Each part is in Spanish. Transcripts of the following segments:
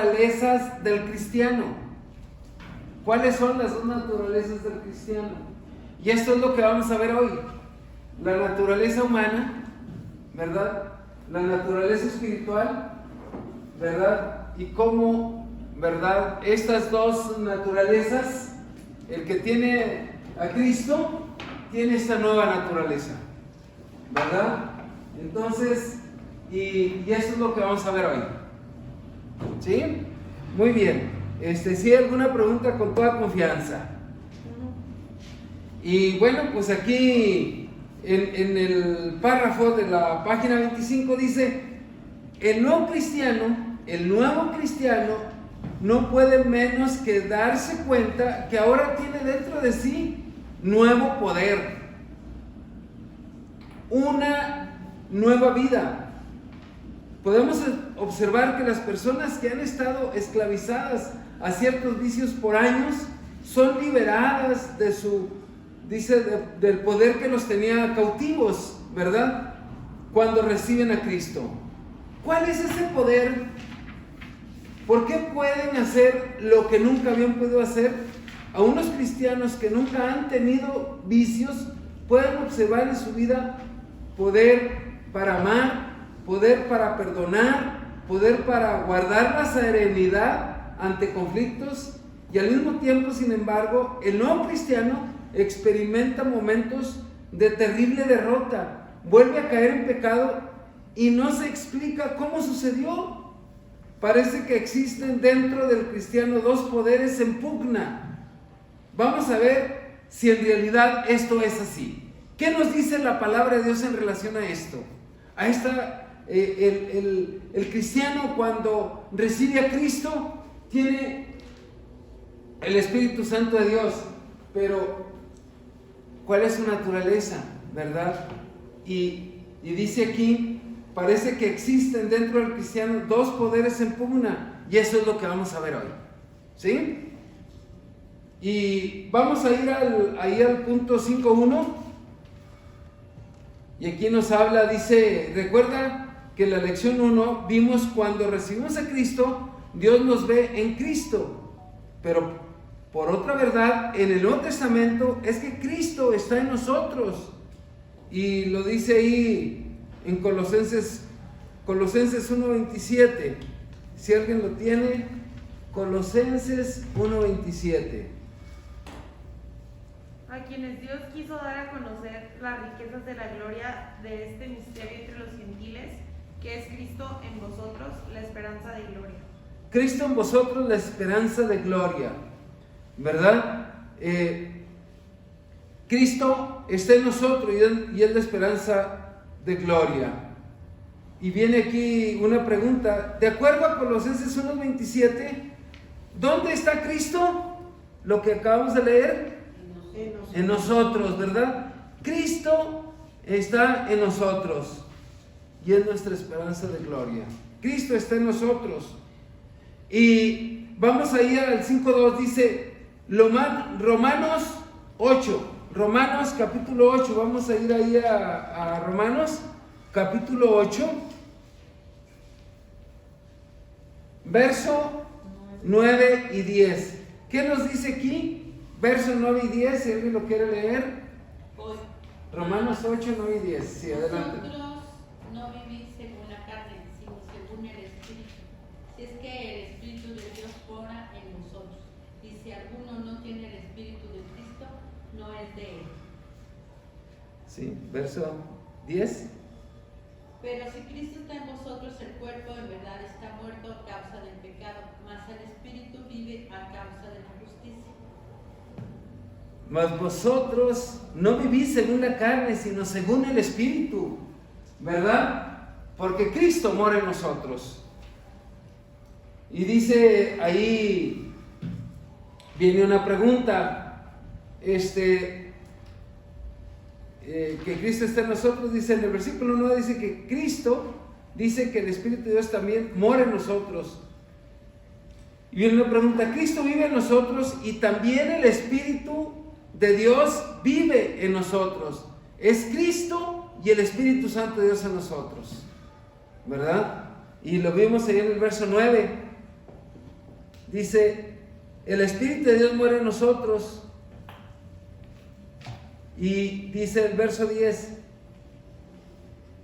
naturalezas del cristiano. ¿Cuáles son las dos naturalezas del cristiano? Y esto es lo que vamos a ver hoy. La naturaleza humana, ¿verdad? La naturaleza espiritual, ¿verdad? Y cómo, ¿verdad? Estas dos naturalezas, el que tiene a Cristo, tiene esta nueva naturaleza, ¿verdad? Entonces, y esto es lo que vamos a ver hoy. ¿Sí? Muy bien. Si hay alguna pregunta, con toda confianza. Y bueno, pues aquí en el párrafo de la página 25 dice: el nuevo cristiano no puede menos que darse cuenta que ahora tiene dentro de sí nuevo poder, una nueva vida. Podemos observar que las personas que han estado esclavizadas a ciertos vicios por años son liberadas de del poder que los tenía cautivos, ¿verdad? Cuando reciben a Cristo. ¿Cuál es ese poder? ¿Por qué pueden hacer lo que nunca habían podido hacer? A unos cristianos que nunca han tenido vicios pueden observar en su vida poder para amar, poder para perdonar, poder para guardar la serenidad ante conflictos, y al mismo tiempo, sin embargo, el nuevo cristiano experimenta momentos de terrible derrota, vuelve a caer en pecado y no se explica cómo sucedió. Parece que existen dentro del cristiano dos poderes en pugna. Vamos a ver si en realidad esto es así. ¿Qué nos dice la palabra de Dios en relación a esto? A el cristiano, cuando recibe a Cristo, tiene el Espíritu Santo de Dios, pero ¿cuál es su naturaleza? ¿Verdad? Y dice aquí, parece que existen dentro del cristiano dos poderes en pugna, y eso es lo que vamos a ver hoy. ¿Sí? Y vamos a ir ahí al punto 5.1, y aquí nos habla, dice: recuerda que en la lección 1 vimos cuando recibimos a Cristo, Dios nos ve en Cristo, pero por otra verdad, en el Nuevo Testamento es que Cristo está en nosotros, y lo dice ahí en Colosenses 1:27. Si alguien lo tiene, Colosenses 1:27. A quienes Dios quiso dar a conocer las riquezas de la gloria de este misterio entre los gentiles, que es Cristo en vosotros, la esperanza de gloria. Cristo en vosotros, la esperanza de gloria, ¿verdad? Cristo está en nosotros y es la esperanza de gloria. Y viene aquí una pregunta, de acuerdo a Colosenses 1:27, ¿dónde está Cristo? Lo que acabamos de leer. En nosotros, ¿verdad? Cristo está en nosotros y es nuestra esperanza de gloria. Cristo está en nosotros. Y vamos a ir al 5.2, dice Romanos 8, Romanos capítulo 8, vamos a ir ahí a Romanos capítulo 8, verso 9 y 10. ¿Qué nos dice aquí? Versos 9 y 10, si alguien lo quiere leer. Romanos 8, 9 y 10. Sí, adelante. Vosotros no vivís según la carne, sino según el Espíritu. Si es que el Espíritu de Dios mora en vosotros. Y si alguno no tiene el Espíritu de Cristo, no es de él. Sí, verso 10. Pero si Cristo está en vosotros, el cuerpo en verdad está muerto a causa del pecado, mas el Espíritu vive a causa de la justicia. Mas vosotros no vivís según la carne, sino según el Espíritu, ¿verdad? Porque Cristo mora en nosotros. Y dice ahí, viene una pregunta, que Cristo está en nosotros, dice en el versículo 9, dice que Cristo, dice que el Espíritu de Dios también mora en nosotros. Y viene una pregunta, Cristo vive en nosotros y también el Espíritu de Dios vive en nosotros. Es Cristo y el Espíritu Santo de Dios en nosotros, ¿verdad? Y lo vimos ahí en el verso 9. dice, el Espíritu de Dios muere en nosotros. Y dice el verso 10,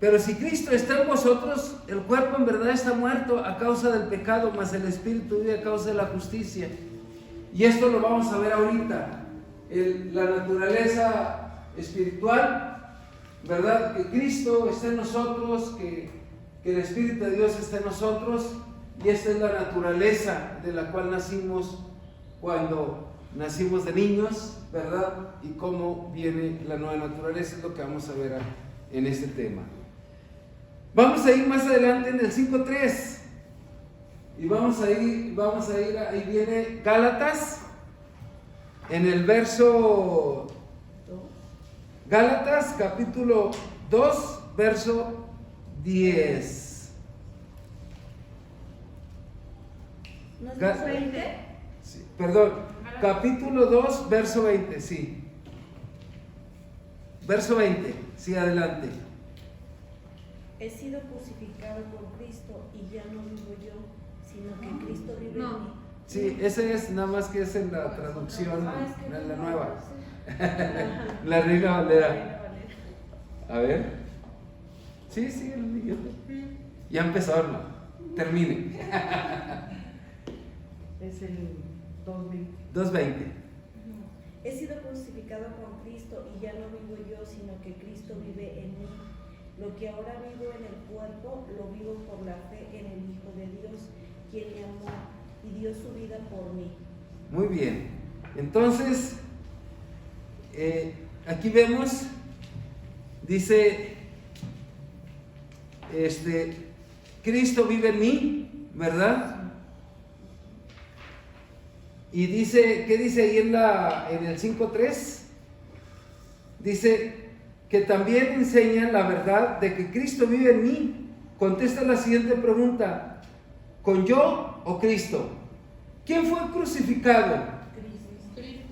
pero si Cristo está en vosotros, el cuerpo en verdad está muerto a causa del pecado, mas el Espíritu vive a causa de la justicia. Y esto lo vamos a ver ahorita. La naturaleza espiritual, ¿verdad? Que Cristo está en nosotros, que el Espíritu de Dios está en nosotros. Y esta es la naturaleza de la cual nacimos cuando nacimos de niños, ¿verdad? Y cómo viene la nueva naturaleza, es lo que vamos a ver en este tema. Vamos a ir más adelante en el 5.3 y vamos a ir, ahí viene Gálatas, en el verso, Gálatas capítulo 2, verso 10. ¿No es 20? Sí, perdón, capítulo 2, verso 20, sí. Verso 20, sí, adelante. He sido crucificado con Cristo y ya no vivo yo, sino que Cristo vive en mí. Sí, ese es nada más que es en la traducción, en la nueva. La Reina Valera. A ver. Sí, ya empezó, ¿no? Termine. Es el 2:20. 2:20. He sido crucificado con Cristo y ya no vivo yo, sino que Cristo vive en mí. Lo que ahora vivo en el cuerpo, lo vivo por la fe en el Hijo de Dios, quien me amó y dio su vida por mí. Muy bien. Entonces, aquí vemos, dice, Cristo vive en mí, ¿verdad? Y dice, ¿qué dice ahí en el 5.3? Dice que también enseña la verdad de que Cristo vive en mí. Contesta la siguiente pregunta: ¿con yo o Cristo? ¿Quién fue crucificado? Cristo.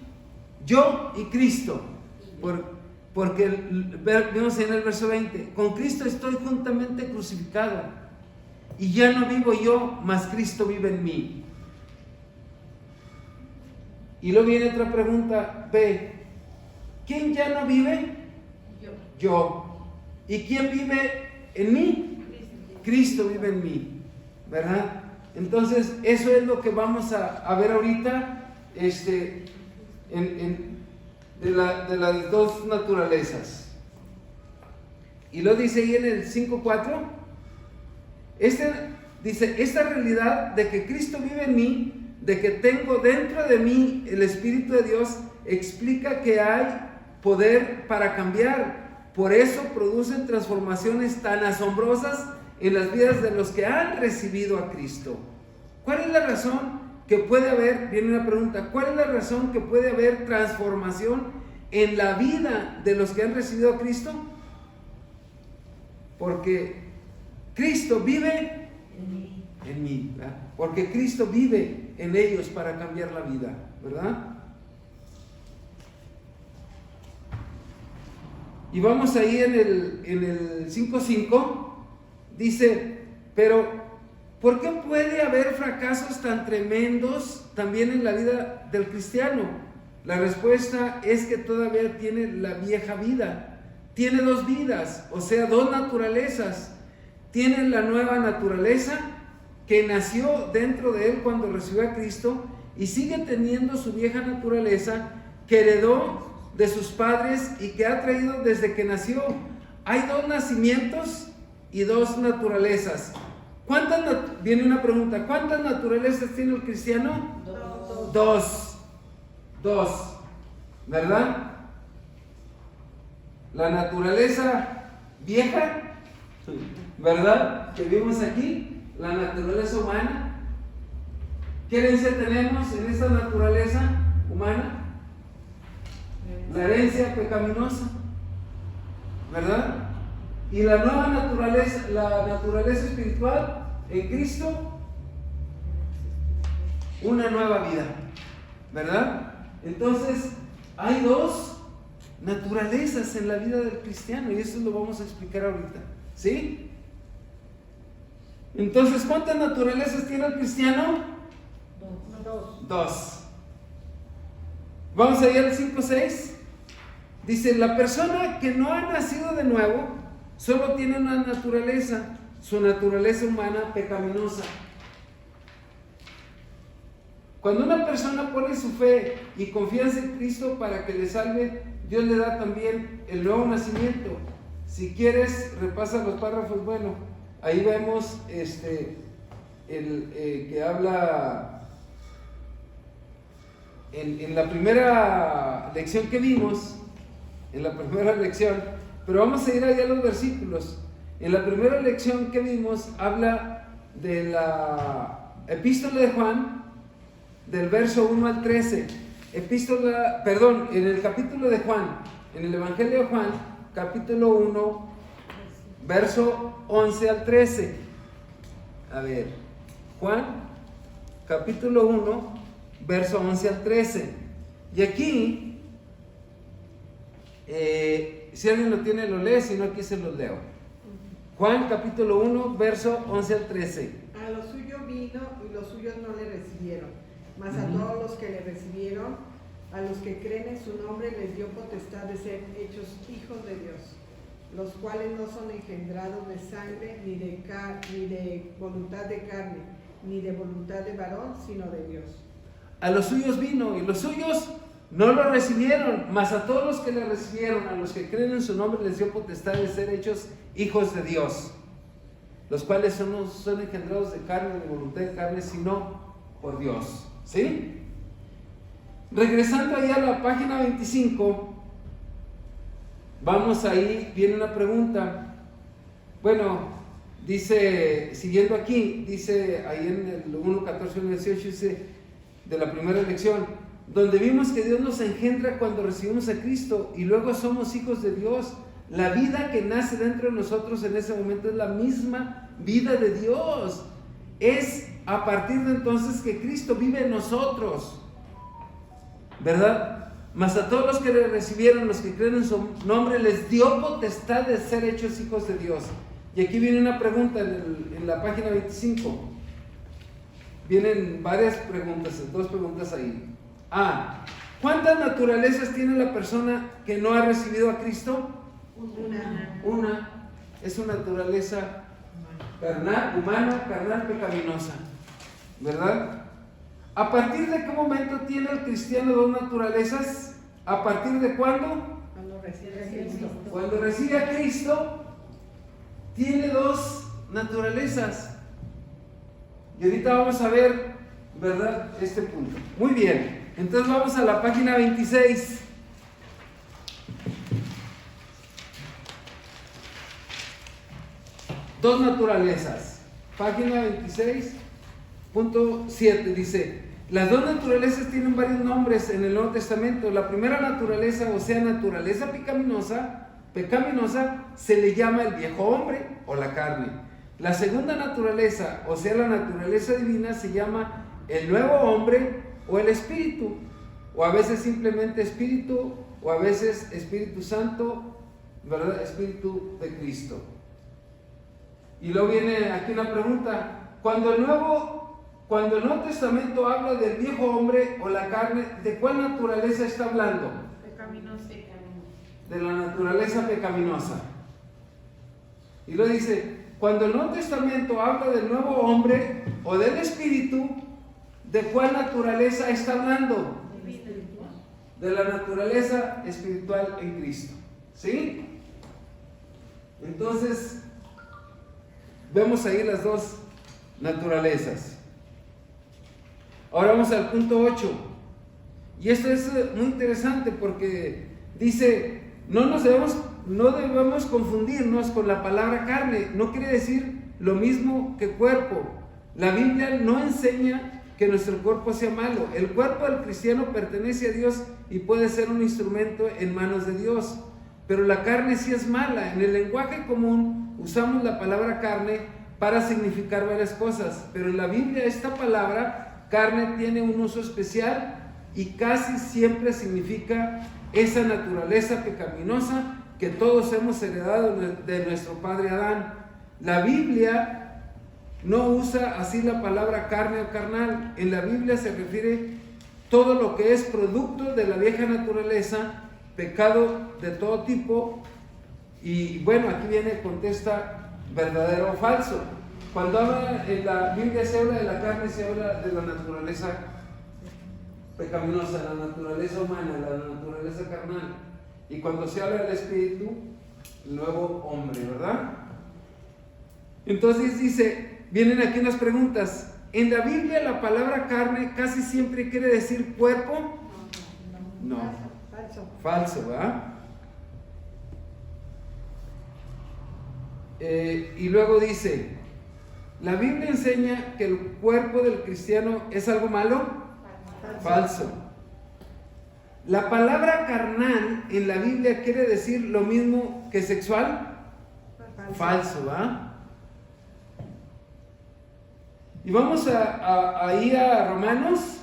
Yo y Cristo. Porque vemos en el verso 20, con Cristo estoy juntamente crucificado y ya no vivo yo, mas Cristo vive en mí. Y luego viene otra pregunta B: ¿quién ya no vive? Yo. ¿Y quién vive en mí? Cristo vive en mí, ¿verdad? Entonces eso es lo que vamos a ver ahorita, de las dos naturalezas. Y lo dice ahí en el 5.4, dice, esta realidad de que Cristo vive en mí, de que tengo dentro de mí el Espíritu de Dios, explica que hay poder para cambiar. Por eso producen transformaciones tan asombrosas en las vidas de los que han recibido a Cristo. ¿Cuál es la razón que puede haber? Viene una pregunta: ¿cuál es la razón que puede haber transformación en la vida de los que han recibido a Cristo? Porque Cristo vive en mí, ¿verdad? Porque Cristo vive en ellos para cambiar la vida, ¿verdad? Y vamos ahí en el 5.5, dice, pero ¿por qué puede haber fracasos tan tremendos también en la vida del cristiano? La respuesta es que todavía tiene la vieja vida, tiene dos vidas, o sea, dos naturalezas. Tiene la nueva naturaleza que nació dentro de él cuando recibió a Cristo, y sigue teniendo su vieja naturaleza que heredó de sus padres y que ha traído desde que nació. Hay dos nacimientos y dos naturalezas. Viene una pregunta: ¿cuántas naturalezas tiene el cristiano? Dos, ¿verdad? La naturaleza vieja, ¿verdad?, que vimos aquí, la naturaleza humana. ¿Qué herencia tenemos en esta naturaleza humana? La herencia pecaminosa, ¿verdad? Y la nueva naturaleza, la naturaleza espiritual en Cristo, una nueva vida, ¿verdad? Entonces, hay dos naturalezas en la vida del cristiano, y eso lo vamos a explicar ahorita, ¿sí? Entonces, ¿cuántas naturalezas tiene el cristiano? 2. Vamos a ir al 5:6. Dice, la persona que no ha nacido de nuevo solo tiene una naturaleza, su naturaleza humana pecaminosa. Cuando una persona pone su fe y confianza en Cristo para que le salve, Dios le da también el nuevo nacimiento. Si quieres, repasa los párrafos. Bueno, ahí vemos que habla en la primera lección que vimos, pero vamos a ir allá a los versículos. En la primera lección que vimos habla de la epístola de Juan, del verso 1 al 13. En el capítulo de Juan, en el Evangelio de Juan, capítulo 1, verso 11 al 13. A ver, Juan, capítulo 1, verso 11 al 13. Y aquí, si alguien lo tiene, lo lee, si no, aquí se los leo. Juan, capítulo 1, verso 11 al 13. A lo suyo vino y los suyos no le recibieron, mas a todos los que le recibieron, a los que creen en su nombre, les dio potestad de ser hechos hijos de Dios, los cuales no son engendrados de sangre, ni de voluntad de carne, ni de voluntad de varón, sino de Dios. A los suyos vino y los suyos no lo recibieron, mas a todos los que le recibieron, a los que creen en su nombre, les dio potestad de ser hechos hijos de Dios, los cuales no son engendrados de carne, de voluntad de carne, sino por Dios. ¿Sí? Regresando ahí a la página 25, vamos ahí, viene una pregunta. Bueno, dice, siguiendo aquí, dice ahí en el 1:14 al 18, dice, de la primera lección, donde vimos que Dios nos engendra cuando recibimos a Cristo y luego somos hijos de Dios. La vida que nace dentro de nosotros en ese momento es la misma vida de Dios. Es a partir de entonces que Cristo vive en nosotros, ¿verdad? Mas a todos los que le recibieron, los que creen en su nombre, les dio potestad de ser hechos hijos de Dios. Y aquí viene una pregunta en la página 25. Vienen varias preguntas, 2 preguntas ahí. ¿Cuántas naturalezas tiene la persona que no ha recibido a Cristo? Una. Es una naturaleza humana, carnal, pecaminosa, ¿verdad? ¿A partir de qué momento tiene el cristiano 2 naturalezas? ¿A partir de cuándo? Cuando recibe a Cristo. Cuando recibe a Cristo, tiene 2 naturalezas. Y ahorita vamos a ver, ¿verdad?, este punto. Muy bien, entonces vamos a la página 26. Dos naturalezas. Página 26.7 dice, las 2 naturalezas tienen varios nombres en el Nuevo Testamento. La primera naturaleza, o sea, naturaleza pecaminosa, se le llama el viejo hombre o la carne. La segunda naturaleza, o sea, la naturaleza divina, se llama el nuevo hombre o el espíritu, o a veces simplemente espíritu, o a veces Espíritu Santo, ¿verdad? Espíritu de Cristo. Y luego viene aquí una pregunta. Cuando el Nuevo Testamento habla del viejo hombre o la carne, ¿de cuál naturaleza está hablando? Pecaminosa. De la naturaleza pecaminosa. Y luego dice, cuando el Nuevo Testamento habla del nuevo hombre o del espíritu, ¿de cuál naturaleza está hablando? De la naturaleza espiritual en Cristo. ¿Sí? Entonces, vemos ahí las 2 naturalezas. Ahora vamos al punto 8. Y esto es muy interesante porque dice, no debemos confundirnos con la palabra carne. No quiere decir lo mismo que cuerpo. La Biblia no enseña que nuestro cuerpo sea malo. El cuerpo del cristiano pertenece a Dios y puede ser un instrumento en manos de Dios. Pero la carne sí es mala. En el lenguaje común usamos la palabra carne para significar varias cosas, pero en la Biblia esta palabra carne tiene un uso especial y casi siempre significa esa naturaleza pecaminosa que todos hemos heredado de nuestro padre Adán. La Biblia no usa así la palabra carne o carnal. En la Biblia se refiere todo lo que es producto de la vieja naturaleza, pecado de todo tipo. Y bueno, aquí viene, contesta verdadero o falso. Cuando habla en la Biblia se habla de la carne, se habla de la naturaleza pecaminosa, la naturaleza humana, la naturaleza carnal. Y cuando se habla del espíritu, nuevo hombre, ¿verdad? Entonces dice, vienen aquí unas preguntas. En la Biblia la palabra carne casi siempre quiere decir cuerpo. No, falso, ¿verdad? Y luego dice, ¿la Biblia enseña que el cuerpo del cristiano es algo malo? Falso. ¿La palabra carnal en la Biblia quiere decir lo mismo que sexual? Falso, ¿va? Y vamos a ir a Romanos,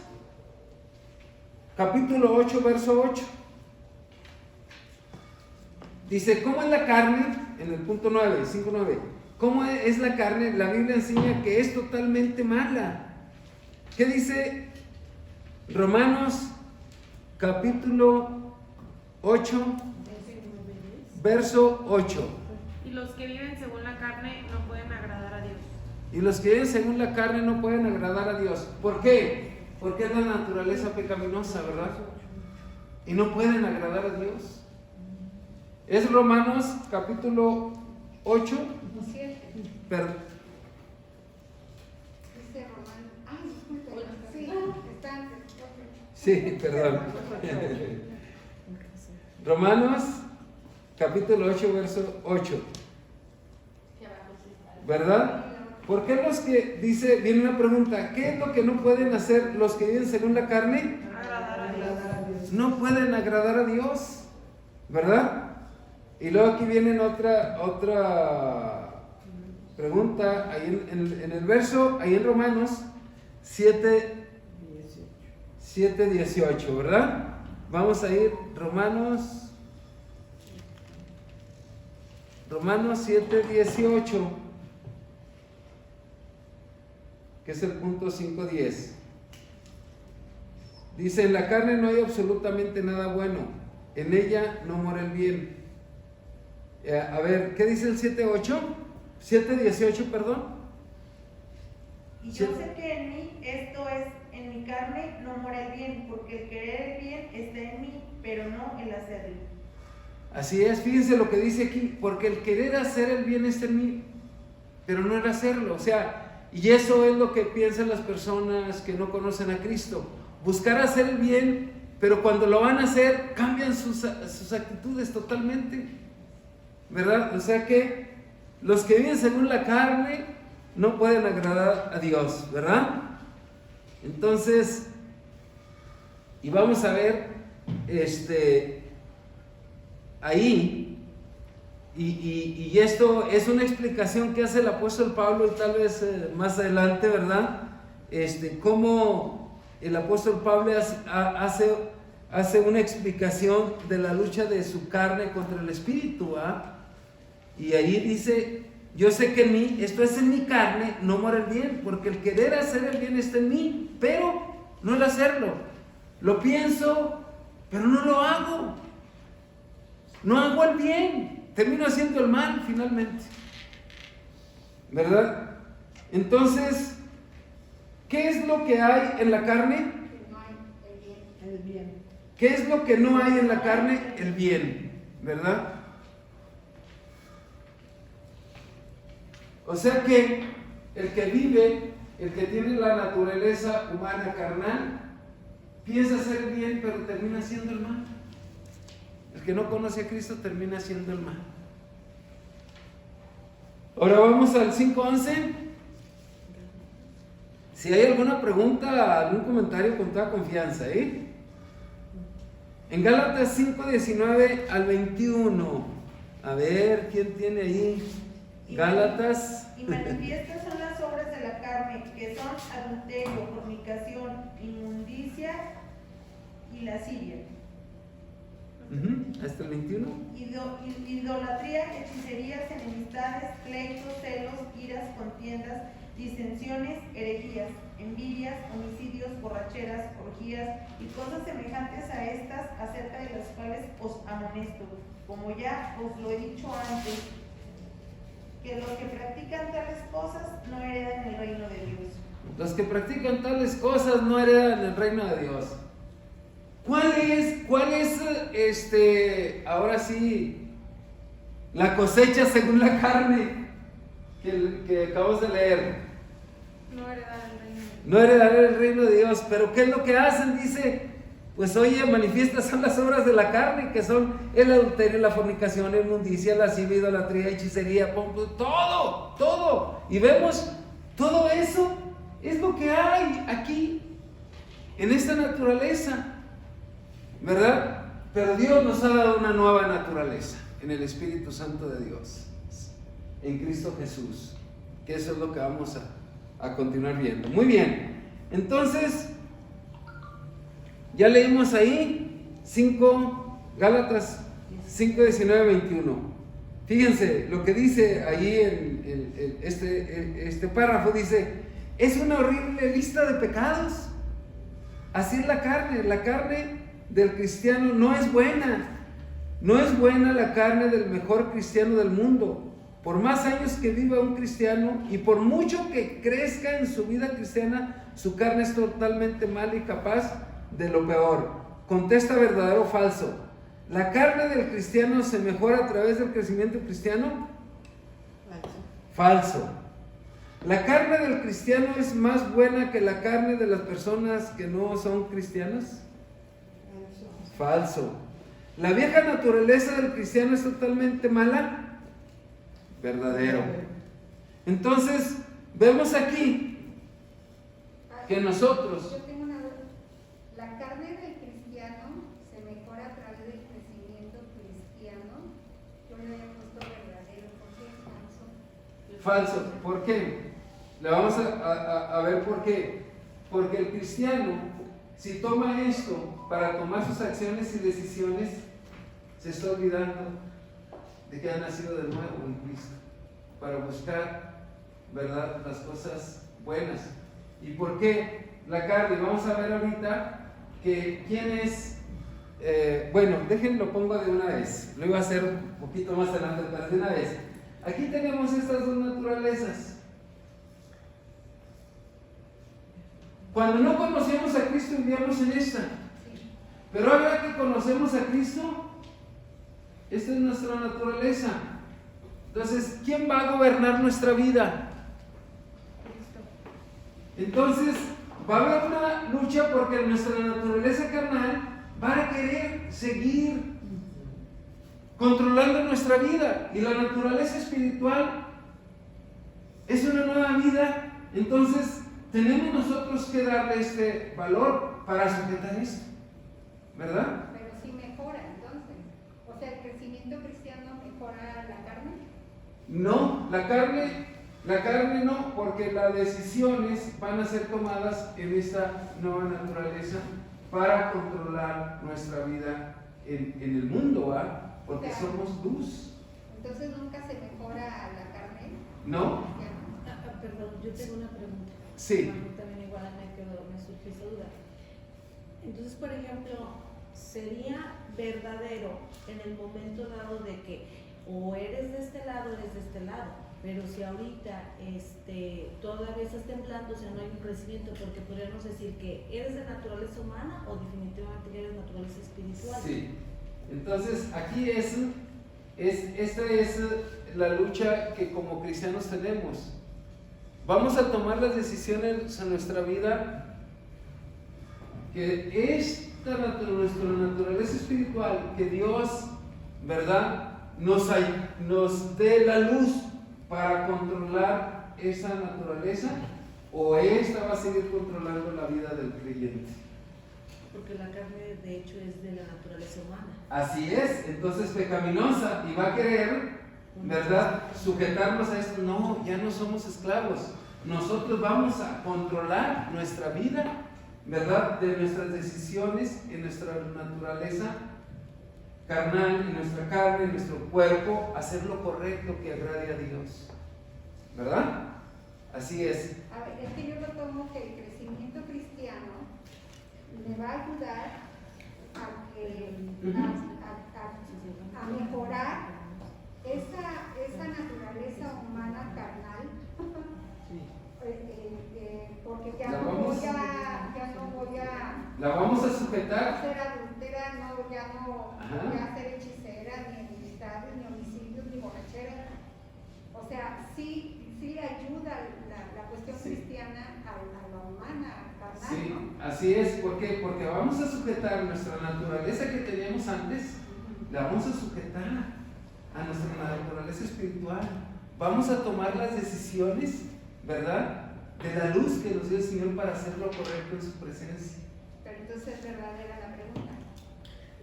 capítulo 8, verso 8. Dice, ¿cómo es la carne? En el punto 9, 5.9. ¿Cómo es la carne? La Biblia enseña que es totalmente mala. ¿Qué dice Romanos capítulo 8, verso 8? Y los que viven según la carne no pueden agradar a Dios. Y los que viven según la carne no pueden agradar a Dios. ¿Por qué? Porque es la naturaleza pecaminosa, ¿verdad? Y no pueden agradar a Dios. Es Romanos capítulo 8. Perdón. Sí, perdón. Romanos capítulo 8, verso 8. ¿Verdad? ¿Por qué los que, dice, viene una pregunta, ¿qué es lo que no pueden hacer los que viven según la carne? Agradar a Dios. No pueden agradar a Dios, ¿verdad? Y luego aquí viene otra pregunta, ahí en el verso, ahí en Romanos 7:18, ¿verdad? Vamos a ir, Romanos 7:18, que es el punto 5:10. Dice, en la carne no hay absolutamente nada bueno, en ella no mora el bien. A ver, ¿qué dice el 7:8? 7:18, perdón. Y yo sé que en mí, esto es, en mi carne, no mora el bien, porque el querer el bien está en mí, pero no el hacerlo. Así es, fíjense lo que dice aquí, porque el querer hacer el bien está en mí, pero no el hacerlo. O sea, y eso es lo que piensan las personas que no conocen a Cristo. Buscar hacer el bien, pero cuando lo van a hacer, cambian sus actitudes totalmente, ¿verdad? O sea que los que viven según la carne no pueden agradar a Dios, ¿verdad? Entonces, y vamos a ver, ahí, y esto es una explicación que hace el apóstol Pablo, y tal vez más adelante, ¿verdad? Cómo el apóstol Pablo hace una explicación de la lucha de su carne contra el espíritu, ¿ah? Y ahí dice, yo sé que en mí, esto es en mi carne, no mora el bien, porque el querer hacer el bien está en mí, pero no el hacerlo. Lo pienso, pero no lo hago. No hago el bien, termino haciendo el mal finalmente, ¿verdad? Entonces, ¿qué es lo que hay en la carne? El bien. ¿Qué es lo que no hay en la carne? El bien, ¿verdad? O sea que el que vive, el que tiene la naturaleza humana carnal, piensa hacer el bien, pero termina haciendo el mal. El que no conoce a Cristo termina haciendo el mal. Ahora vamos al 5:11. Si hay alguna pregunta, algún comentario, con toda confianza, ¿eh? En Gálatas 5:19 al 21. A ver, ¿quién tiene ahí? Gálatas. Y manifiestas son las obras de la carne, que son adulterio, fornicación, inmundicia y lascivia. Hasta el 21. Idolatría, hechicerías, enemistades, pleitos, celos, iras, contiendas, disensiones, herejías, envidias, homicidios, borracheras, orgías y cosas semejantes a estas, acerca de las cuales os amonesto, como ya os lo he dicho antes, que los que practican tales cosas no heredan el reino de Dios. Los que practican tales cosas no heredan el reino de Dios. ¿Cuál es ahora sí, la cosecha según la carne que acabamos de leer? No heredar el reino de Dios. No heredar el reino de Dios. Pero ¿qué es lo que hacen? Dice, pues oye, manifiestas son las obras de la carne, que son el adulterio, la fornicación, la inmundicia, la lascivia, idolatría, hechicería, todo. Y vemos, todo eso es lo que hay aquí, en esta naturaleza, ¿verdad? Pero Dios nos ha dado una nueva naturaleza, en el Espíritu Santo de Dios, en Cristo Jesús, que eso es lo que vamos a continuar viendo. Muy bien, entonces, ya leímos ahí Gálatas 5, 19, 21. Fíjense lo que dice ahí en este párrafo, dice, es una horrible lista de pecados. Así es la carne del cristiano no es buena. No es buena la carne del mejor cristiano del mundo. Por más años que viva un cristiano y por mucho que crezca en su vida cristiana, su carne es totalmente mala y capaz de lo peor. Contesta, ¿verdadero o falso? ¿La carne del cristiano se mejora a través del crecimiento cristiano? Falso. ¿La carne del cristiano es más buena que la carne de las personas que no son cristianas? Falso. ¿La vieja naturaleza del cristiano es totalmente mala? Verdadero. Entonces, vemos aquí que nosotros... Yo tengo una duda. ¿La carne del cristiano se mejora a través del crecimiento cristiano? Yo le había puesto verdadero. ¿Por qué es falso? Falso. ¿Por qué? Le vamos a ver por qué. Porque el cristiano, si toma esto para tomar sus acciones y decisiones, se está olvidando de que ha nacido de nuevo en Cristo, para buscar, ¿verdad?, las cosas buenas. ¿Y por qué la carne? Vamos a ver ahorita que quién es, bueno, déjenlo pongo de una vez, lo iba a hacer un poquito más adelante, pero de una vez. Aquí tenemos estas dos naturalezas. Cuando no conocíamos a Cristo vivíamos en esta, pero ahora que conocemos a Cristo, esta es nuestra naturaleza. Entonces, ¿quién va a gobernar nuestra vida? Entonces, va a haber una lucha porque nuestra naturaleza carnal va a querer seguir controlando nuestra vida, y la naturaleza espiritual es una nueva vida. Entonces, tenemos nosotros que darle este valor para sujetar esto, ¿verdad? Pero sí mejora, entonces. O sea, ¿el crecimiento cristiano mejora la carne? No, la carne no, porque las decisiones van a ser tomadas en esta nueva naturaleza para controlar nuestra vida en el mundo, ¿va? Porque Claro. somos luz. Entonces nunca se mejora la carne. ¿No? cristiana. Perdón, yo tengo una pregunta. Sí. A mí también igual me surgió esa duda. Entonces, por ejemplo, ¿sería verdadero en el momento dado de que o eres de este lado o eres de este lado? Pero si ahorita todavía estás temblando, o sea, no hay un crecimiento, porque podríamos decir que eres de naturaleza humana o definitivamente eres de naturaleza espiritual. Sí. Entonces, aquí esta es la lucha que como cristianos tenemos. Vamos a tomar las decisiones en nuestra vida que nuestra naturaleza espiritual, que Dios, ¿verdad?, nos dé la luz para controlar esa naturaleza, o esta va a seguir controlando la vida del creyente. Porque la carne de hecho es de la naturaleza humana. Así es, entonces pecaminosa, y va a querer, ¿verdad?, sujetarnos a esto. No, ya no somos esclavos. Nosotros vamos a controlar nuestra vida, ¿verdad?, de nuestras decisiones en nuestra naturaleza carnal, en nuestra carne, en nuestro cuerpo, hacer lo correcto que agrade a Dios, ¿verdad? Así es. A ver, es que yo lo tomo que el crecimiento cristiano me va a ayudar a mejorar esa naturaleza humana carnal, porque ya no voy a La vamos a sujetar. ser adultera, ya no Ajá. voy a ser hechicera, ni enemistades, ni homicidios, ni borracheras. O sea, sí ayuda la cuestión Sí. cristiana a la humana carnal, Sí, ¿no? así es. ¿Por qué? Porque vamos a sujetar nuestra naturaleza que teníamos antes, la vamos a sujetar a nuestra naturaleza espiritual. Vamos a tomar las decisiones, ¿verdad?, de la luz que nos dio el Señor para hacer lo correcto en su presencia. Pero entonces es verdadera la pregunta.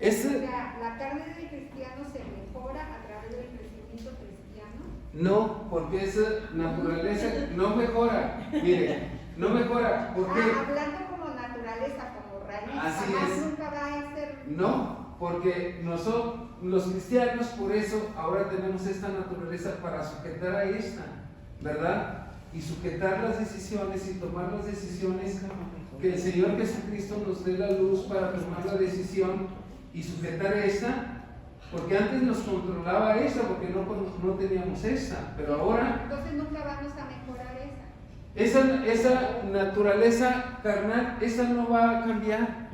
Ese, O sea, ¿la carne del cristiano se mejora a través del crecimiento cristiano? no, porque esa naturaleza no mejora. Mire, no mejora. ¿Por qué? Hablando como naturaleza, como raíz, Así jamás es. nunca va a ser... No, porque nosotros, los cristianos, por eso ahora tenemos esta naturaleza para sujetar a esta, ¿verdad? Y sujetar las decisiones y tomar las decisiones que el Señor Jesucristo nos dé la luz para tomar la decisión y sujetar esta, porque antes nos controlaba esta, porque no teníamos esta, pero ahora Entonces nunca vamos a mejorar esa. esa naturaleza carnal, esa no va a cambiar,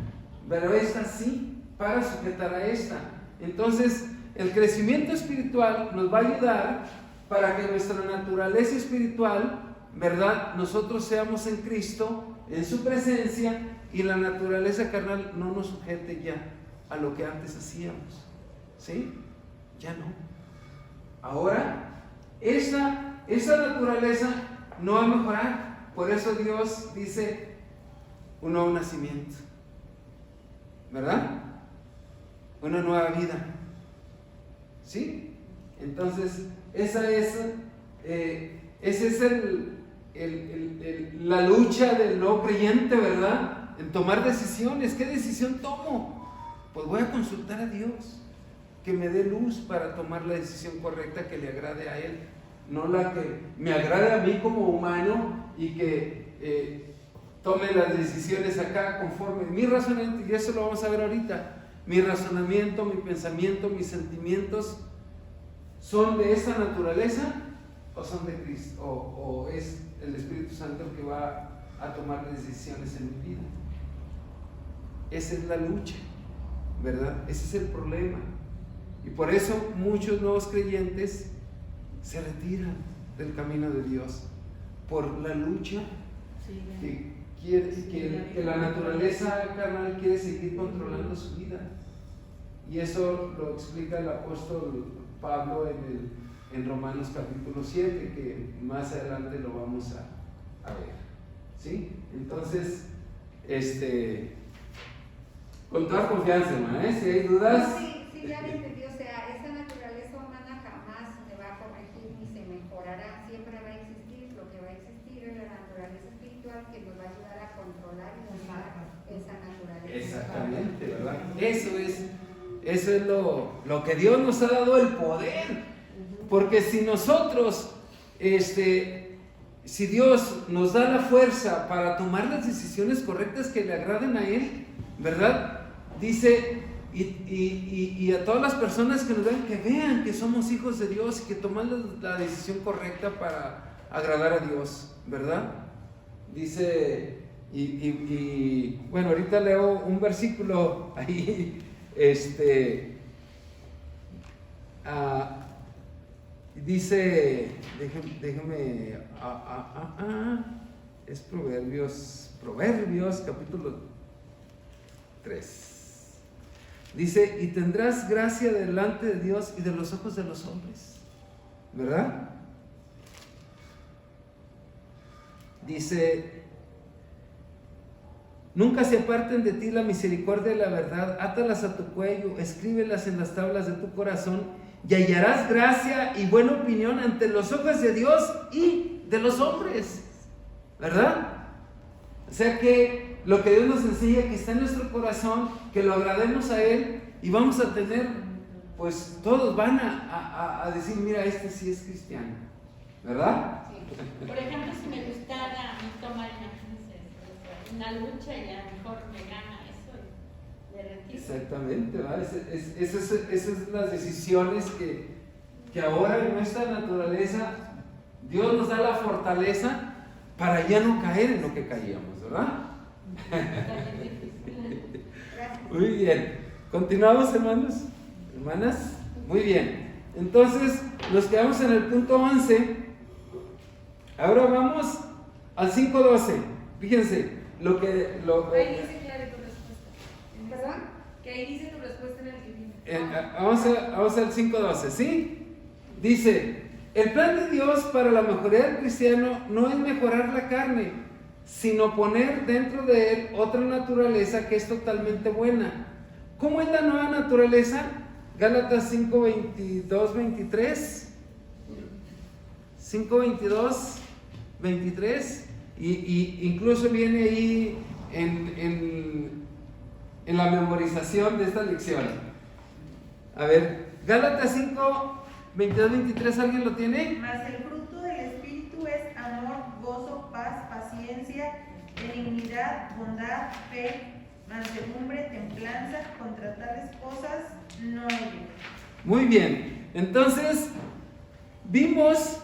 pero esta sí, para sujetar a esta. Entonces, el crecimiento espiritual nos va a ayudar para que nuestra naturaleza espiritual, ¿verdad?, nosotros seamos en Cristo, en su presencia, y la naturaleza carnal no nos sujete ya a lo que antes hacíamos. ¿Sí? Ya no. Ahora, esa naturaleza no va a mejorar. Por eso Dios dice un nuevo nacimiento, ¿verdad? Una nueva vida. ¿Sí? Entonces, esa es la lucha del no creyente, ¿verdad? En tomar decisiones. ¿Qué decisión tomo? Pues voy a consultar a Dios, que me dé luz para tomar la decisión correcta que le agrade a Él, no la que me agrade a mí como humano y que tome las decisiones acá conforme mi razonamiento, y eso lo vamos a ver ahorita. Mi razonamiento, mi pensamiento, mis sentimientos, ¿son de esa naturaleza o son de Cristo? ¿O es el Espíritu Santo el que va a tomar las decisiones en mi vida? Esa es la lucha, ¿verdad? Ese es el problema. Y por eso muchos nuevos creyentes se retiran del camino de Dios, por la lucha que la naturaleza carnal quiere seguir controlando su vida. Y eso lo explica el apóstol Pablo en Romanos capítulo 7, que más adelante lo vamos a ver. ¿Sí? Entonces, con toda confianza, hermano, si hay dudas. Sí, ya lo entendí. O sea, esa naturaleza humana jamás se va a corregir ni se mejorará. Siempre va a existir. Lo que va a existir es la naturaleza espiritual que nos va a ayudar a controlar y dominar esa naturaleza. Exactamente, ¿verdad? Eso es lo que Dios nos ha dado el poder. Porque si nosotros, si Dios nos da la fuerza para tomar las decisiones correctas que le agraden a Él, ¿verdad? Dice, y a todas las personas que nos vean, que vean que somos hijos de Dios y que tomamos la decisión correcta para agradar a Dios, ¿verdad? Dice, bueno, ahorita leo un versículo ahí, dice, déjame, es Proverbios capítulo 3. Dice, y tendrás gracia delante de Dios y de los ojos de los hombres, ¿verdad? Dice, nunca se aparten de ti la misericordia y la verdad, átalas a tu cuello, escríbelas en las tablas de tu corazón, y hallarás gracia y buena opinión ante los ojos de Dios y de los hombres, ¿verdad? O sea que lo que Dios nos enseña, que está en nuestro corazón, que lo agrademos a Él, y vamos a tener, pues todos van a decir, mira, este sí es cristiano, ¿verdad? Sí. Por ejemplo, si me gustara a mí tomar, imagínense, una lucha y a lo mejor me gana eso y de retiro. Exactamente, ¿verdad? Esas son las decisiones que ahora en nuestra naturaleza Dios nos da la fortaleza para ya no caer en lo que caíamos, ¿verdad? Muy bien. Continuamos, hermanos, hermanas. Muy bien. Entonces, nos quedamos en el punto 11. Ahora vamos al 5:12. Fíjense, Ahí dice Clara tu respuesta. ¿Perdón? Que ahí dice tu respuesta en el que viene. Vamos al 5:12, ¿sí? Dice, el plan de Dios para la mejoría del cristiano no es mejorar la carne, sino poner dentro de él otra naturaleza que es totalmente buena. ¿Cómo es la nueva naturaleza? Gálatas 5:22, 23. 5:22, 23. Y incluso viene ahí en la memorización de esta lección. A ver, Gálatas 5:22, 23, ¿alguien lo tiene? Mas el fruto del Espíritu es amor, gozo, paz, paciencia, benignidad, bondad, fe, mansedumbre, templanza. Contra tales cosas no hay. Muy bien, entonces vimos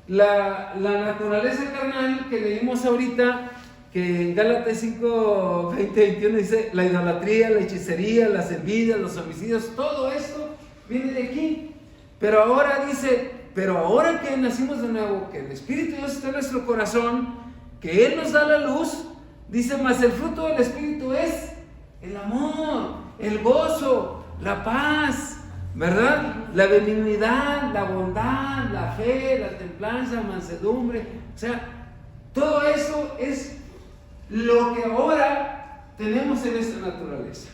la naturaleza carnal que leímos ahorita, que en Gálatas 5, 20, 21 dice la idolatría, la hechicería, las envidias, los homicidios, todo esto viene de aquí. Pero ahora dice, pero ahora que nacimos de nuevo, que el Espíritu de Dios está en nuestro corazón, que Él nos da la luz, dice, mas el fruto del Espíritu es el amor, el gozo, la paz, ¿verdad? La benignidad, la bondad, la fe, la templanza, la mansedumbre. O sea, todo eso es lo que ahora tenemos en esta naturaleza.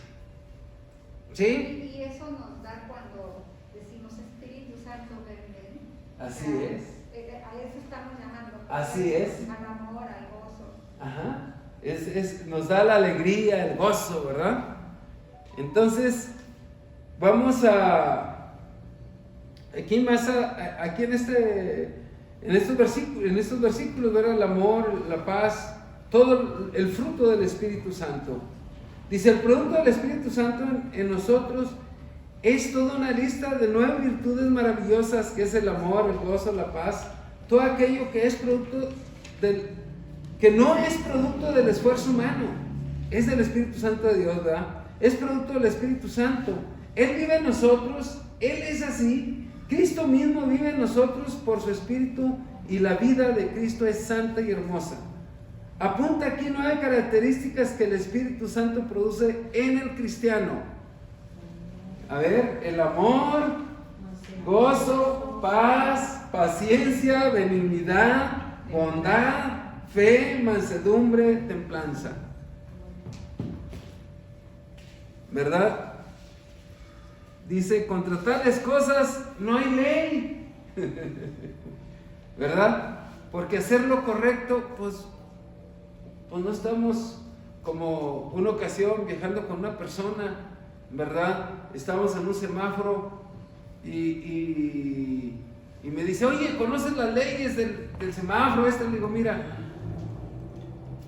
¿Sí? Y eso nos da cuando decimos Espíritu Santo, ven. Así es. A eso estamos llamando. Así es. Al amor, al gozo. Ajá. Nos da la alegría, el gozo, ¿verdad? Entonces, vamos a aquí más aquí en estos versículos, ¿verdad? El amor, la paz, todo el fruto del Espíritu Santo. Dice, el producto del Espíritu Santo en nosotros es toda una lista de 9 virtudes maravillosas, que es el amor, el gozo, la paz, todo aquello que es producto que no es producto del esfuerzo humano, es del Espíritu Santo de Dios, ¿verdad? Es producto del Espíritu Santo. Él vive en nosotros, Él es así. Cristo mismo vive en nosotros por su Espíritu, y la vida de Cristo es santa y hermosa. Apunta aquí 9 características que el Espíritu Santo produce en el cristiano. A ver, el amor, gozo, paz, paciencia, benignidad, bondad, fe, mansedumbre, templanza. ¿Verdad? Dice, contra tales cosas no hay ley. ¿Verdad? Porque hacer lo correcto, pues no estamos como una ocasión viajando con una persona, ¿verdad? Estamos en un semáforo y me dice, oye, ¿conoces las leyes del semáforo? Le digo, mira,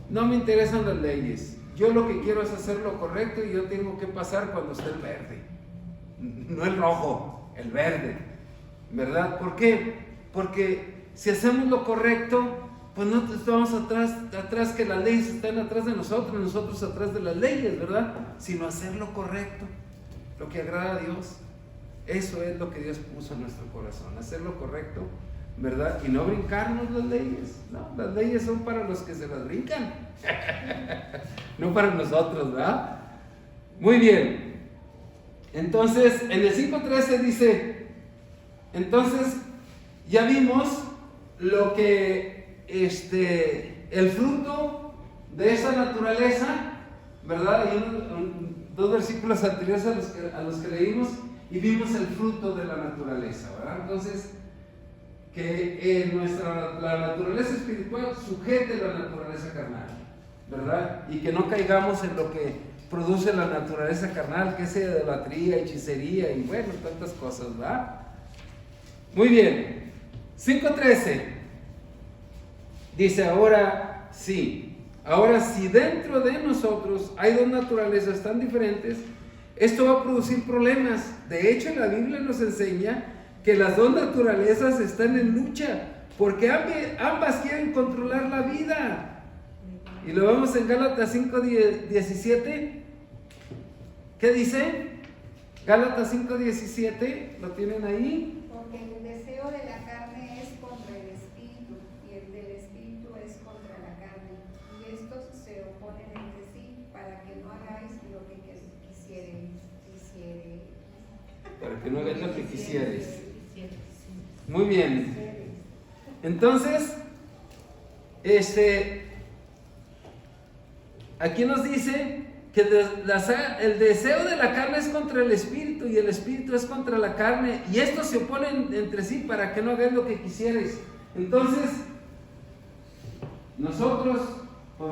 no me interesan las leyes. Yo lo que quiero es hacer lo correcto y yo tengo que pasar cuando esté el verde. No el rojo, el verde. ¿Verdad? ¿Por qué? Porque si hacemos lo correcto, pues no estamos atrás que las leyes están atrás de nosotros atrás de las leyes, ¿verdad? Sino hacer lo correcto, lo que agrada a Dios. Eso es lo que Dios puso en nuestro corazón, hacer lo correcto, ¿verdad? Y no brincarnos las leyes, ¿no? Las leyes son para los que se las brincan, no para nosotros, ¿verdad? Muy bien. Entonces, en el 5:13 dice, entonces ya vimos lo que el fruto de esa naturaleza, ¿verdad? Hay 2 versículos anteriores a los que leímos, y vimos el fruto de la naturaleza, ¿verdad? Entonces, que la naturaleza espiritual sujete la naturaleza carnal, ¿verdad? Y que no caigamos en lo que produce la naturaleza carnal, que es idolatría, hechicería y bueno, tantas cosas, ¿verdad? Muy bien. 5:13. Dice, ahora sí. Ahora, si dentro de nosotros hay dos naturalezas tan diferentes, esto va a producir problemas. De hecho, la Biblia nos enseña que las dos naturalezas están en lucha, porque ambas quieren controlar la vida. Y lo vemos en Gálatas 5:17. ¿Qué dice? Gálatas 5:17, ¿lo tienen ahí? Porque el deseo de la carne es contra el espíritu, y el del espíritu es contra la carne, y estos se oponen entre sí para que no hagáis lo que quisierais. Para que no hagáis lo que quisierais. Muy bien. Entonces, aquí nos dice que el deseo de la carne es contra el espíritu y el espíritu es contra la carne, y estos se oponen entre sí para que no hagáis lo que quisierais. Entonces, nosotros pues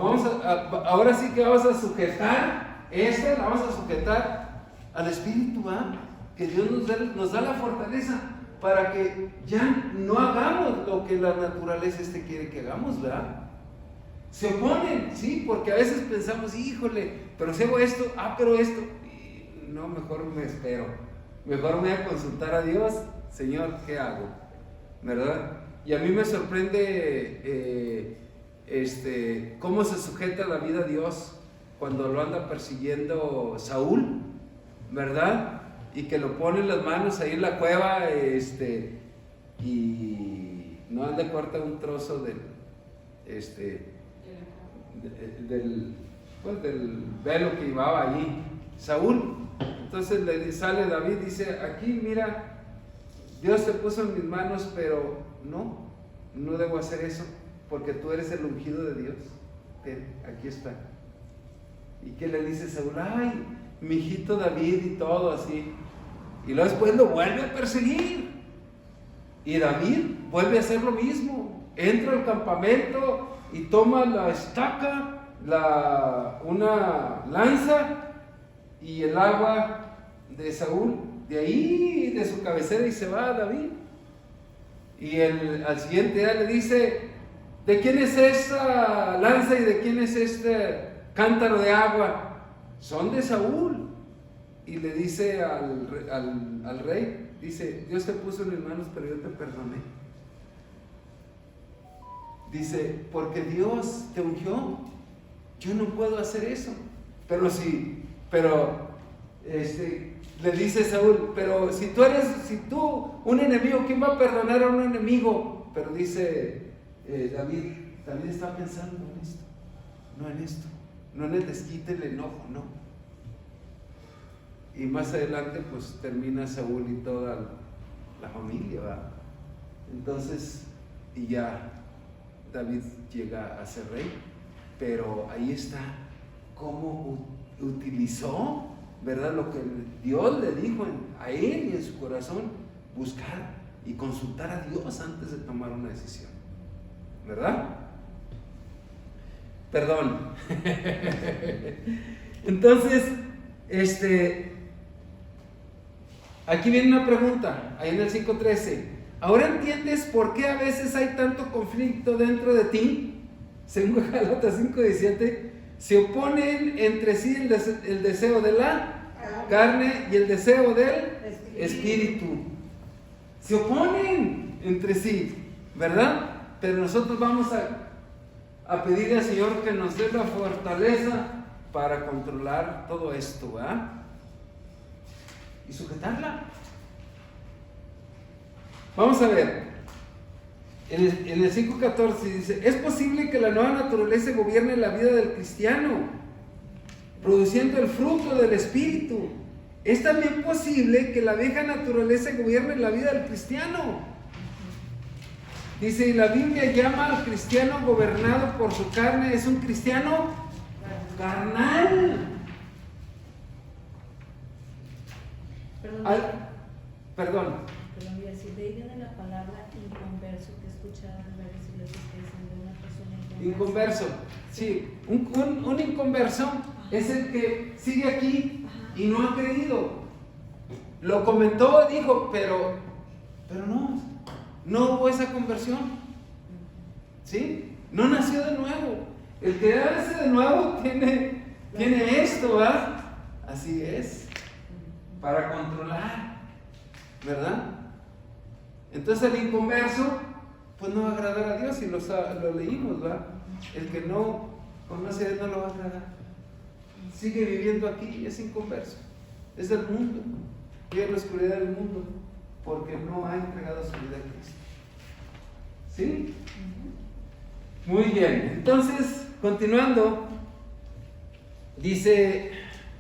ahora sí que vamos a sujetar la vamos a sujetar al espíritu, que Dios nos da la fortaleza para que ya no hagamos lo que la naturaleza quiere que hagamos, ¿verdad? Se oponen, sí, porque a veces pensamos, híjole, pero si hago esto, pero esto, y no, mejor me espero, mejor me voy a consultar a Dios, Señor, ¿qué hago? ¿Verdad? Y a mí me sorprende cómo se sujeta la vida a Dios cuando lo anda persiguiendo Saúl, ¿verdad? Y que lo pone en las manos ahí en la cueva, y no le corta un trozo del velo que llevaba allí Saúl. Entonces le sale David, dice, aquí mira, Dios te puso en mis manos, pero no debo hacer eso, porque tú eres el ungido de Dios. Aquí está. ¿Y qué le dice Saúl? Ay, mi hijito David, y todo así. Y luego después lo vuelve a perseguir. Y David vuelve a hacer lo mismo. Entra al campamento y toma la estaca, una lanza y el agua de Saúl, de ahí, de su cabecera, y se va a David. Y al siguiente día le dice, ¿de quién es esta lanza y de quién es este cántaro de agua? Son de Saúl. Y le dice al rey, dice, Dios te puso en mis manos, pero yo te perdoné. Dice, porque Dios te ungió, yo no puedo hacer eso. Le dice Saúl, pero si tú, un enemigo, ¿quién va a perdonar a un enemigo? Pero dice David está pensando en esto, no en el desquite, el enojo, no. Y más adelante pues termina Saúl y toda la familia, ¿verdad? Entonces, y ya David llega a ser rey, pero ahí está cómo utilizó, ¿verdad? Lo que Dios le dijo a él y en su corazón, buscar y consultar a Dios antes de tomar una decisión, ¿verdad? Perdón. Entonces, aquí viene una pregunta, ahí en el 5:13. ¿Ahora entiendes por qué a veces hay tanto conflicto dentro de ti? Según Gálatas 5:17, se oponen entre sí el deseo de la carne y el deseo del espíritu. Se oponen entre sí, ¿verdad? Pero nosotros vamos a pedirle al Señor que nos dé la fortaleza para controlar todo esto, ¿verdad? Y sujetarla. Vamos a ver, en el 5:14 dice, es posible que la nueva naturaleza gobierne la vida del cristiano, produciendo el fruto del Espíritu. Es también posible que la vieja naturaleza gobierne la vida del cristiano. Dice, y la Biblia llama al cristiano gobernado por su carne, es un cristiano carnal. Perdón. Pero si de ahí viene la palabra inconverso, que he escuchado en varias iglesias que dicen de una persona inconverso. Sí, un inconverso es el que sigue aquí y no ha creído. Lo comentó, dijo, pero no hubo esa conversión. ¿Sí? no nació de nuevo. El que nace de nuevo tiene esto, ¿verdad? Así es, para controlar, ¿verdad? Entonces el inconverso, pues no va a agradar a Dios, y lo leímos, ¿verdad? El que no conoce a Dios no lo va a agradar. Sigue viviendo aquí y es inconverso. Es del mundo, vive en la oscuridad del mundo, porque no ha entregado su vida a Cristo. ¿Sí? Muy bien, entonces, continuando, dice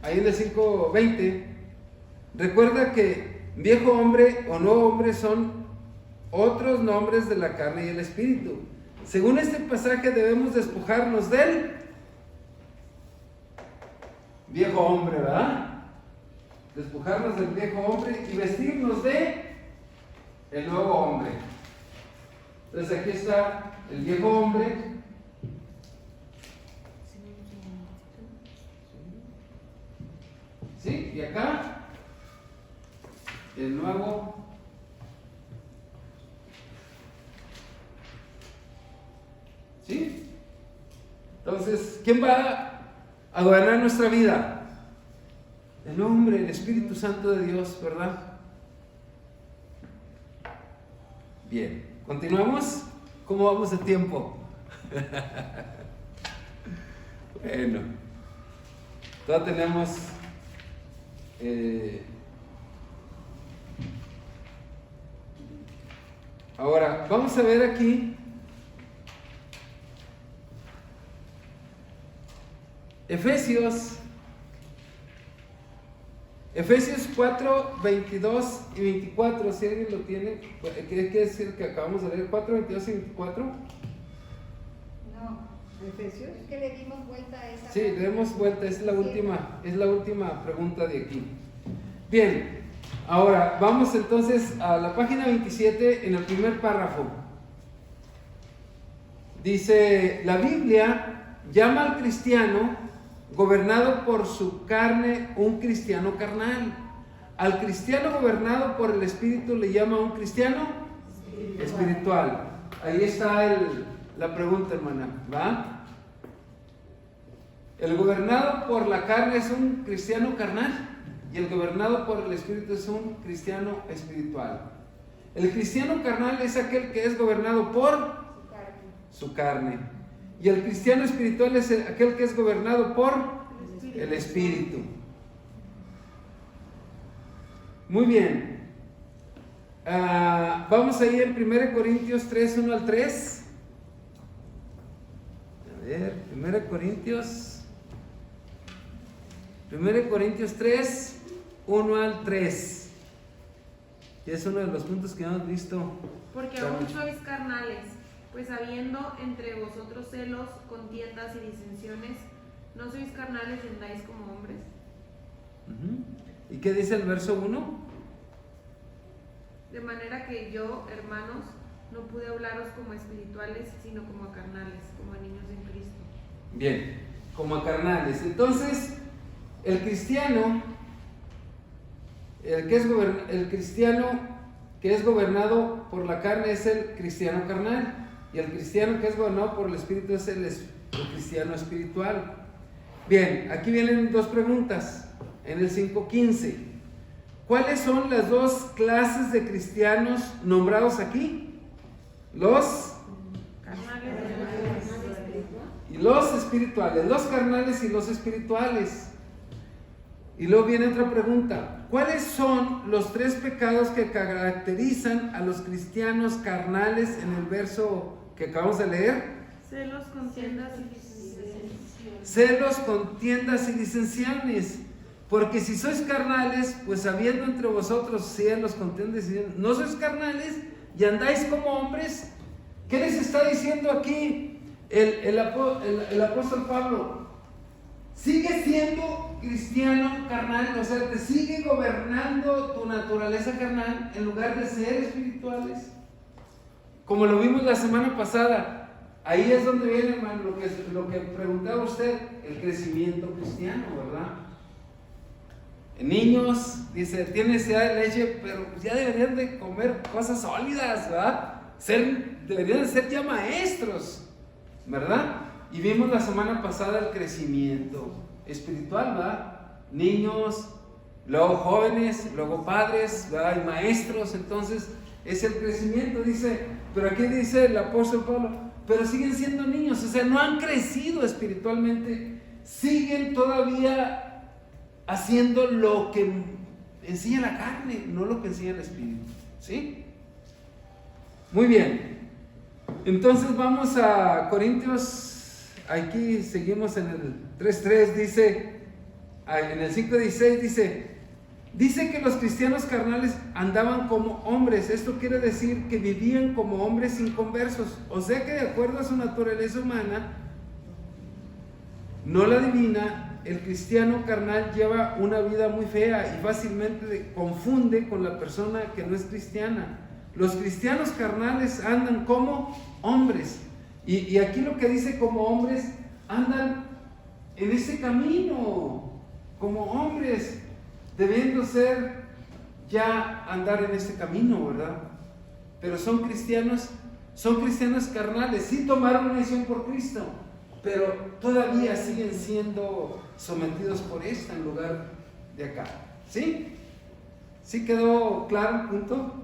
ahí en el 5:20, recuerda que viejo hombre o nuevo hombre son otros nombres de la carne y el espíritu. Según este pasaje debemos despojarnos del viejo hombre, ¿verdad? Despojarnos del viejo hombre y vestirnos de el nuevo hombre. Entonces aquí está el viejo hombre. ¿Sí? Y acá el nuevo. ¿Sí? Entonces, ¿quién va a gobernar nuestra vida? El hombre, el Espíritu Santo de Dios, ¿verdad? Bien, continuamos. ¿Cómo vamos de tiempo? Bueno, todavía tenemos ahora vamos a ver aquí Efesios 4, 22 y 24, si alguien lo tiene. ¿Qué quiere decir que acabamos de leer? 4, 22 y 24. No, Efesios. es que le dimos vuelta a esa. Sí, le demos vuelta, es la última pregunta de aquí. Bien, ahora vamos entonces a la página 27 en el primer párrafo. Dice, la Biblia llama al cristiano gobernado por su carne un cristiano carnal. Al cristiano gobernado por el Espíritu le llama un cristiano espiritual. Ahí está la pregunta, hermana, ¿va? El gobernado por la carne es un cristiano carnal y el gobernado por el Espíritu es un cristiano espiritual. El cristiano carnal es aquel que es gobernado por su carne. Y el cristiano espiritual es aquel que es gobernado por el Espíritu. Muy bien. Vamos ahí en 1 Corintios 3, 1 al 3. A ver, 1 Corintios 3, 1 al 3. Que es uno de los puntos que hemos visto. Porque aún sois carnales, pues habiendo entre vosotros celos, contiendas y disensiones, ¿no sois carnales y andáis como hombres? ¿Y qué dice el verso 1? De manera que yo, hermanos, no pude hablaros como espirituales, sino como a carnales, como a niños en Cristo. Bien, como a carnales. Entonces, el cristiano que es gobernado por la carne es el cristiano carnal. Y el cristiano que es gobernado por el Espíritu es el cristiano espiritual. Bien, aquí vienen dos preguntas en el 5:15. ¿Cuáles son las dos clases de cristianos nombrados aquí? Los espirituales, los carnales y los espirituales. Y luego viene otra pregunta. ¿Cuáles son los tres pecados que caracterizan a los cristianos carnales en el verso que acabamos de leer? Celos, contiendas y disensiones. Celos, contiendas y disensiones. Porque si sois carnales, pues habiendo entre vosotros celos, contiendas y disensiones, no sois carnales y andáis como hombres. ¿Qué les está diciendo aquí el apóstol Pablo? Sigue siendo cristiano carnal, o sea, te sigue gobernando tu naturaleza carnal en lugar de ser espirituales. Como lo vimos la semana pasada, ahí es donde viene, hermano, lo que preguntaba usted, el crecimiento cristiano, ¿verdad? Niños, dice, tienen necesidad de leche, pero ya deberían de comer cosas sólidas, ¿verdad? Deberían de ser ya maestros ¿verdad? Y vimos la semana pasada el crecimiento espiritual, ¿verdad? Niños, luego jóvenes, luego padres, ¿verdad? Y maestros. Entonces es el crecimiento, dice, pero aquí dice el apóstol Pablo, pero siguen siendo niños, o sea, no han crecido espiritualmente, siguen todavía haciendo lo que enseña la carne, no lo que enseña el espíritu, ¿sí? Muy bien, entonces vamos a Corintios, aquí seguimos en el 3:3, dice, en el 5:16 dice que los cristianos carnales andaban como hombres. Esto quiere decir que vivían como hombres inconversos, o sea que de acuerdo a su naturaleza humana, no la divina, el cristiano carnal lleva una vida muy fea y fácilmente confunde con la persona que no es cristiana. Los cristianos carnales andan como hombres, y aquí lo que dice como hombres, andan en ese camino como hombres, debiendo ser ya andar en este camino, ¿verdad? Pero son cristianos carnales, sí tomaron una decisión por Cristo, pero todavía siguen siendo sometidos por esta en lugar de acá, ¿sí? ¿Sí quedó claro el punto?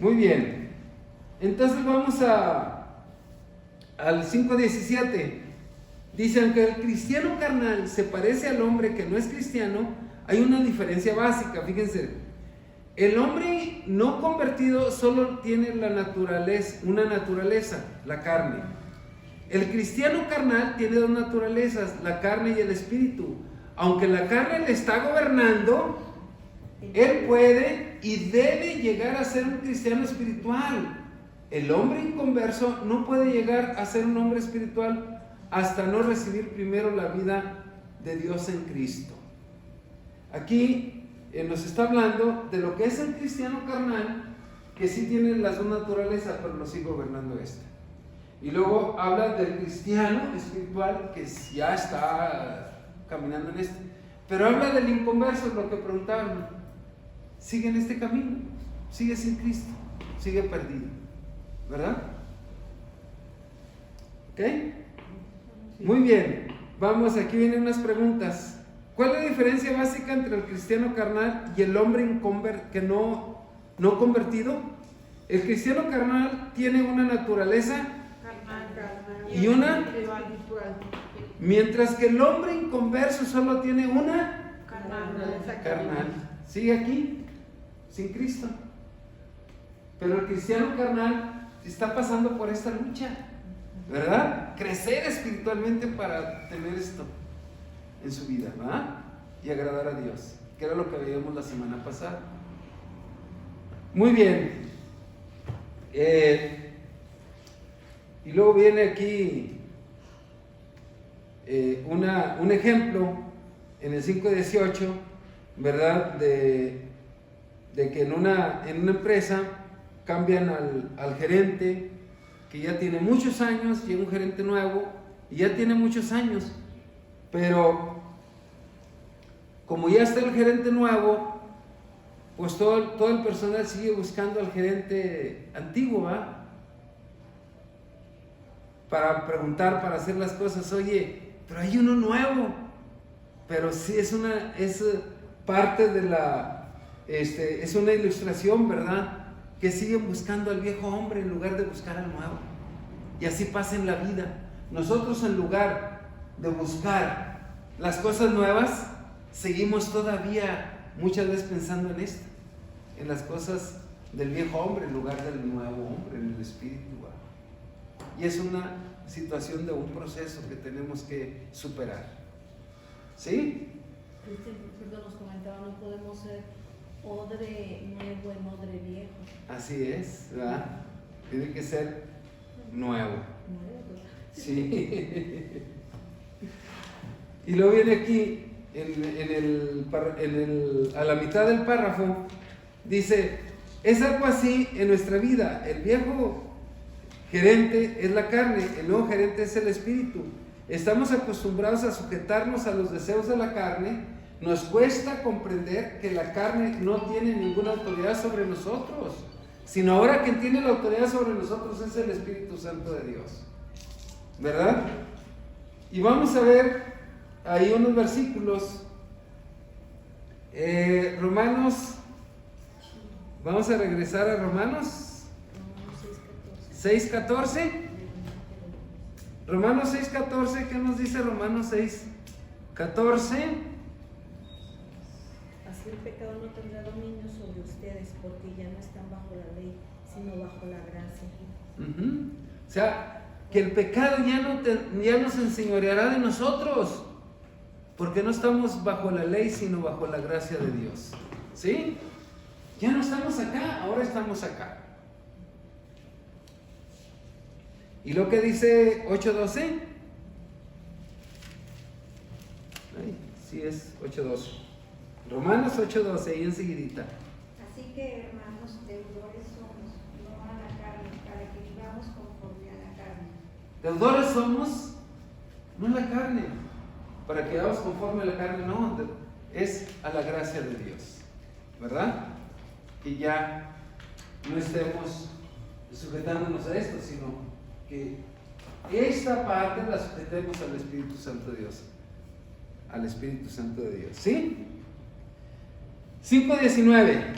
Muy bien, entonces vamos al 5:17. Dice, aunque el cristiano carnal se parece al hombre que no es cristiano, hay una diferencia básica. Fíjense, el hombre no convertido solo tiene una naturaleza, la carne. El cristiano carnal tiene dos naturalezas, la carne y el espíritu. Aunque la carne le está gobernando, él puede y debe llegar a ser un cristiano espiritual. El hombre inconverso no puede llegar a ser un hombre espiritual hasta no recibir primero la vida de Dios en Cristo. Aquí nos está hablando de lo que es el cristiano carnal, que sí tiene las dos naturalezas, pero lo sigue gobernando esta. Y luego habla del cristiano espiritual, que ya está caminando en este. Pero habla del inconverso, lo que preguntaban. Sigue en este camino, sigue sin Cristo, sigue perdido, ¿verdad? ¿Ok? Muy bien, vamos, aquí vienen unas preguntas. ¿Cuál es la diferencia básica entre el cristiano carnal y el hombre que no convertido? El cristiano carnal tiene una naturaleza y una espiritual. Mientras que el hombre inconverso solo tiene una carnal. Sigue aquí, sin Cristo. Pero el cristiano carnal está pasando por esta lucha, ¿verdad? Crecer espiritualmente para tener esto en su vida, ¿verdad? Y agradar a Dios, que era lo que veíamos la semana pasada. Muy bien. Y luego viene aquí un ejemplo en el 5:18, ¿verdad? De que en una empresa cambian al gerente, que ya tiene muchos años, llega un gerente nuevo y ya tiene muchos años, pero como ya está el gerente nuevo, pues todo el personal sigue buscando al gerente antiguo, ¿verdad? Para preguntar, para hacer las cosas. Oye, pero hay uno nuevo. Pero sí es parte de es una ilustración, ¿verdad? Que siguen buscando al viejo hombre en lugar de buscar al nuevo. Y así pasa en la vida. Nosotros, en lugar de buscar las cosas nuevas, seguimos todavía muchas veces pensando en las cosas del viejo hombre en lugar del nuevo hombre, en el espíritu. Y es una situación de un proceso que tenemos que superar. ¿Sí? Cristian nos comentaba, no podemos ser odre nuevo en odre viejo. Así es, ¿verdad? Tiene que ser nuevo. Sí. Y luego viene aquí, a la mitad del párrafo, dice, es algo así en nuestra vida. El viejo gerente es la carne, el nuevo gerente es el espíritu. Estamos acostumbrados a sujetarnos a los deseos de la carne. Nos cuesta comprender que la carne no tiene ninguna autoridad sobre nosotros. sino ahora quien tiene la autoridad sobre nosotros es el Espíritu Santo de Dios, ¿verdad? Y vamos a ver ahí unos versículos. Romanos, vamos a regresar a Romanos 6:14. Romanos 6:14, ¿qué nos dice Romanos 6:14? Así el pecado no tendrá dominio sobre ustedes, porque ya no están bajo la ley, sino bajo la gracia. O sea, que el pecado ya no se enseñoreará de nosotros, porque no estamos bajo la ley, sino bajo la gracia de Dios. ¿Sí? Ya no estamos acá, ahora estamos acá. ¿Y lo que dice 8:12? Ay, sí es 8:12. Romanos 8:12, ahí enseguidita. Así que, hermanos, deudores somos, no a la carne, para que vivamos conforme a la carne. Deudores somos, no a la carne, para que vivamos conforme a la carne, no, es a la gracia de Dios, ¿verdad? Que ya no estemos sujetándonos a esto, sino que esta parte la sujetemos al Espíritu Santo de Dios, al Espíritu Santo de Dios, ¿sí? 5:19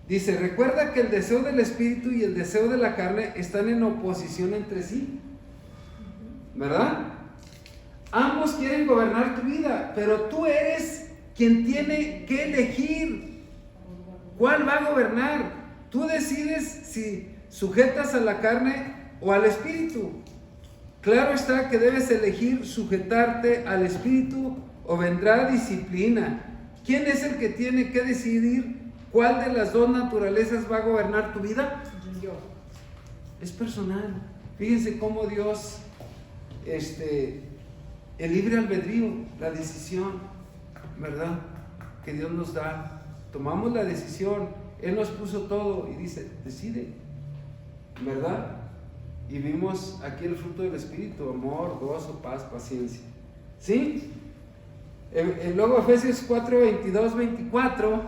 dice: recuerda que el deseo del Espíritu y el deseo de la carne están en oposición entre sí, ¿verdad? Ambos quieren gobernar tu vida, pero tú eres quien tiene que elegir cuál va a gobernar. Tú decides si sujetas a la carne o al Espíritu. Claro está que debes elegir sujetarte al Espíritu o vendrá disciplina. ¿Quién es el que tiene que decidir cuál de las dos naturalezas va a gobernar tu vida? Yo. Es personal. Fíjense cómo Dios, el libre albedrío, la decisión, ¿verdad? Que Dios nos da. Tomamos la decisión, Él nos puso todo y dice, decide, ¿verdad? Y vimos aquí el fruto del Espíritu: amor, gozo, paz, paciencia. ¿Sí? Luego Efesios 4:22-24.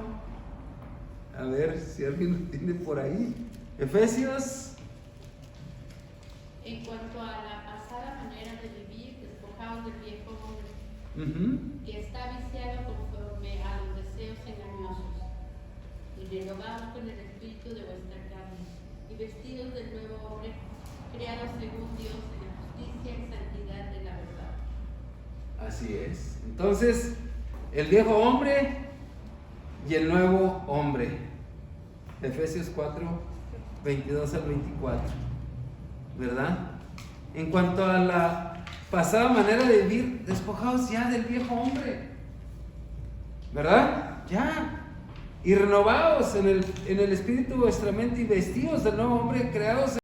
A ver si alguien lo tiene por ahí. Efesios. En cuanto a la pasada manera de vivir, despojaos del viejo hombre, que está viciado conforme a los deseos engañosos, y renovaos con el espíritu de vuestra carne, y vestidos del nuevo hombre, creados según Dios en justicia y santidad de la verdad. Así es. Entonces, el viejo hombre y el nuevo hombre. Efesios 4:22-24. ¿Verdad? En cuanto a la pasada manera de vivir, despojaos ya del viejo hombre. ¿Verdad? Ya. Y renovaos en el espíritu de vuestra mente y vestidos del nuevo hombre, creados